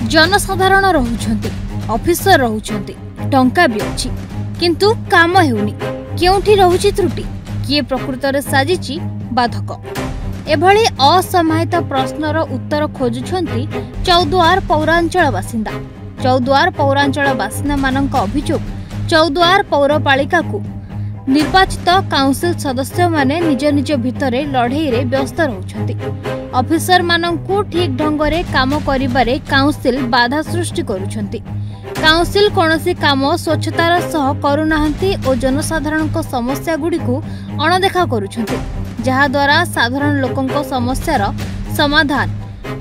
जनसाधारण रहुछंती officer रहुछंती टंका भी अछि किंतु काम हेउनी केउठी रहुछि त्रुटि किए प्रकृत रे साजिछि बाधक एभली असमाहित प्रश्नर उत्तर खोजुछंती चौद्वार पौरांचल बासिंदा। चौद्वार पौरांचल बासिंदा मानक अभियोग चौद्वार पौरपालिका को निर्वाचित काउंसिल सदस्य माने निज निज भितरे लड़ाई रे व्यस्त रहउछंती। ऑफिसर मानकु ठीक ढंगरे काम करिबारे काउंसिल बाधा सृष्टि करूछंती। काउंसिल कोनोसी काम स्वच्छतार सह करूनाहंती और जनसाधारण समस्या गुडी को अणदेखा करूछंती जहा द्वारा साधारण लोकंक समस्यार समाधान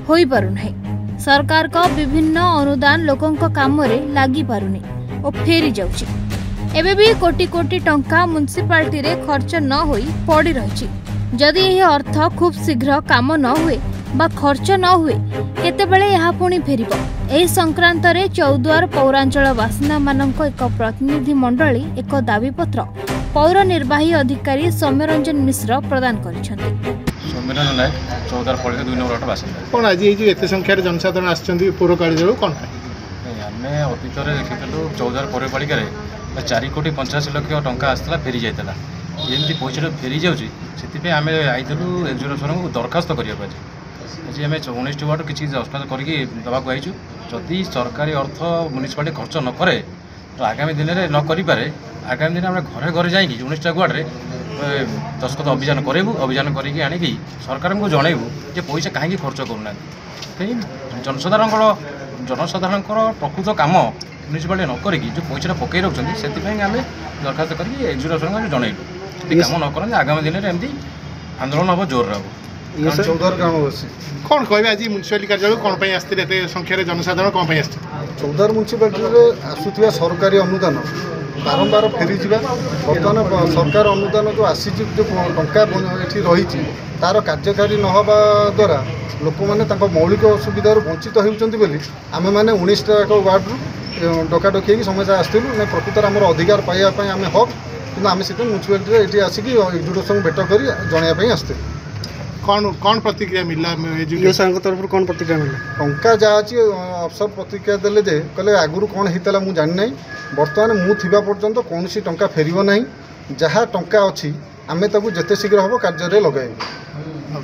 होई पारुनै। सरकार का विभिन्न अनुदान लोकंक काम रे लागि पारुनी और फेरी जाउची। एबे भी कोटी कोटी टंका म्युनिसिपालिटी रे खर्च न होई पड़ी रहिछि। जदि यह अर्थ खूब शीघ्र काम न हुए बा खर्च न हुए केतेबेले यहा पुणी फेरिबो एही संक्रांत रे चौद्वार पौरांचल बासिंदा मानक एक प्रतिनिधि मंडली एक दाबी पत्र पौर निर्वाही अधिकारी सौम्यरंजन मिश्र प्रदान करिसेंती। सौम्यरंजन नायक चौद्वार पौर 2 नंबर बासिंदा कोन आज ए जे एते संख्या रे जनसाधारण आछंती पौर कालिदेव कोन आमे अतीत रे देखितलु चौद्वार पौरपालिका रे 4 कोटी 85 लाख टंका आसला फेरी जाइतला एमती पैसा फेरी जाउची सेति आमे आइतलु एजुकेशन को दरखास्त करिया पाजे आज आमे 19 वार्ड किछि दरखास्त करके दबा को आइछु। जदि सरकारी अर्थ म्युनिसिपालिटी खर्च न करे तो आगामी दिन रे न करि पारे आगामी दिन आमे घरे घरे जाई 19 वार्ड रे दस्खत अभियान करेबु अभियान करिके आनी सरकार को जणैबु जे पैसा काहे खर्च करूना जनसाधारण प्रकृत काम म्युनिसिपालिटी न करी जो पैसा पकई रखुच्च से दरखास्त करके एजुकेशन को जनइलु कम न करें आगामी दिन में एमती आंदोलन हम जोर हम चौद्वार ग्रामवासी कौन कहे आज म्युनिसिपालिटी कार्यालय कौन आसते संख्यार जनसाधारण कौन आस चौद्वार म्युनिसिपालिटी आसुवा सरकारी अनुदान बारंबार फेरी बर्तमान सरकार अनुदान जो आसी जो टंका ये रही तार कार्यकारी नहबा द्वारा लोक मैंने मौलिक सुविधा वंचित होती आम मैंने 19टा वार्ड डकाडकी समस्या आसलु ना प्रकृत आम अधिकार पाइबापी आम हक कि आम से म्युनिसिपालिटी ये आसिक एजुकेशन भेट कर जनवाई आसते कौन कौन प्रतिक्रिया मिला तरफ कौन प्रतिक्रिया मिला टंका जहाँ अच्छी अफसर प्रतिक्रिया देले जे कहले आगुरी कौन होता मुझे जानी ना बर्तमान मुझा पर्यंत कौन सी टंका फेर ना जहाँ टंका अच्छी आम जिते शीघ्र हम कार्य लगाइबू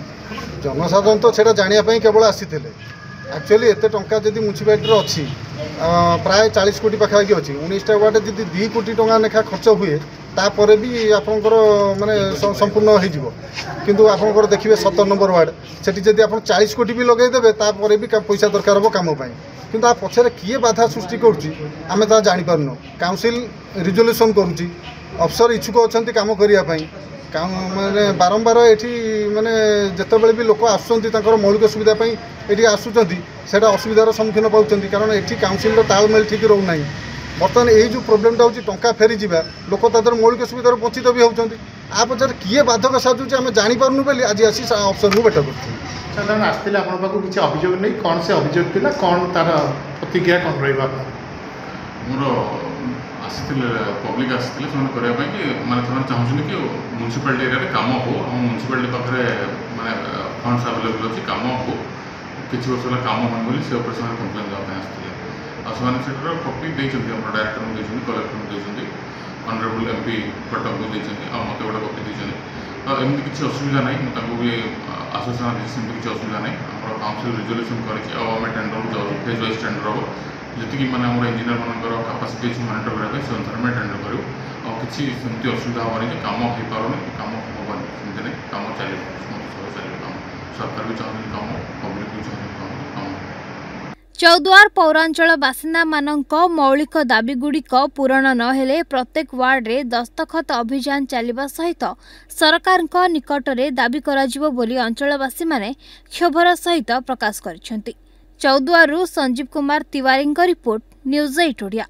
जनसाधारण तो सेटा जानापी केवल आसी एक्चुअली एत टंका जब म्युनिसिपालिटी अच्छी प्राय 40 कोटी पाखापाखि अच्छी 19टा वार्ड जब 2 कोटी टंका लेखा खर्च हुए तापर भी आपंकर माने संपूर्ण हो किंतु आपंकर देखिए 17 नंबर वार्ड से जब आप 40 कोटी भी लगेदेवे तापर भी पैसा दरकार हम कम किंतु आ पछरे किए बाधा सृष्टि करें ता जापारन काउंसिल रिजोल्यूशन करुच्ची अफसर इच्छुक अच्छा कम करने माने बारंबार ये माने जितेबाला भी लोक आसुँच मौलिक सुविधा ये आसुँच से असुविधार सम्मुखीन पाँच कारण ये काउंसिल तालमेल ठीक रोना बर्तमान यही जो प्रोब्लेमटा हूँ टंका फेरी जा लोक तर मौलिक सुविधार वंचित भी होती आ पचार किए बाधक साजुचे आम जापारू बोली आज आसी अफसर को भेट कर आसते किसी अभियोग नहीं कौन से अभियोग थी कौन तार प्रतिक्रिया कौन रहा पब्लिक आसते माने चाहूँ कि म्युनिसिपालिटी एरिया काम हो म्युनिसिपालिटी पाखे माने फंड्स अवेलेबल अच्छी काम हो किसी वर्ष है काम हो से कम्प्लेन देवाई आसते कपी देखते डायरेक्टर को कलेक्टर को ऑनरेबल एमपी कटक को मत गोटे कपी देते तो एमती किसी असुविधा ना भी आश्वासन देती किसी असुविधा ना आम काउंसिल रिजोल्यूशन करें टेंडर जाऊँ फेज वाइज टेंडर हम जी मैंने आम इंजीनियर मानकर कैपेसिटी अच्छी मॉनिटर करने से अनुसार में टेंडर करूँ और किसी सेमती असुविधा हेनी कि कम हो पारे कम हेनी सेमती नहीं कम चलो चलो कम सरकार भी चाहते कम पब्लिक भी चाहते कम चौद्वार पौरांचल बासिंदा मानक मौलिक दाबीगुड़िक पूरण नहेले प्रत्येक वार्ड रे दस्तखत अभियान चलिबा सहित सरकार निकटरे दाबी कराजिबो बोली अंचलवासी माने क्षोभर सहित प्रकाश करिसेंती। चौद्वारु संजीव कुमार तिवारी रिपोर्ट न्यूज़ 8 ओडिया।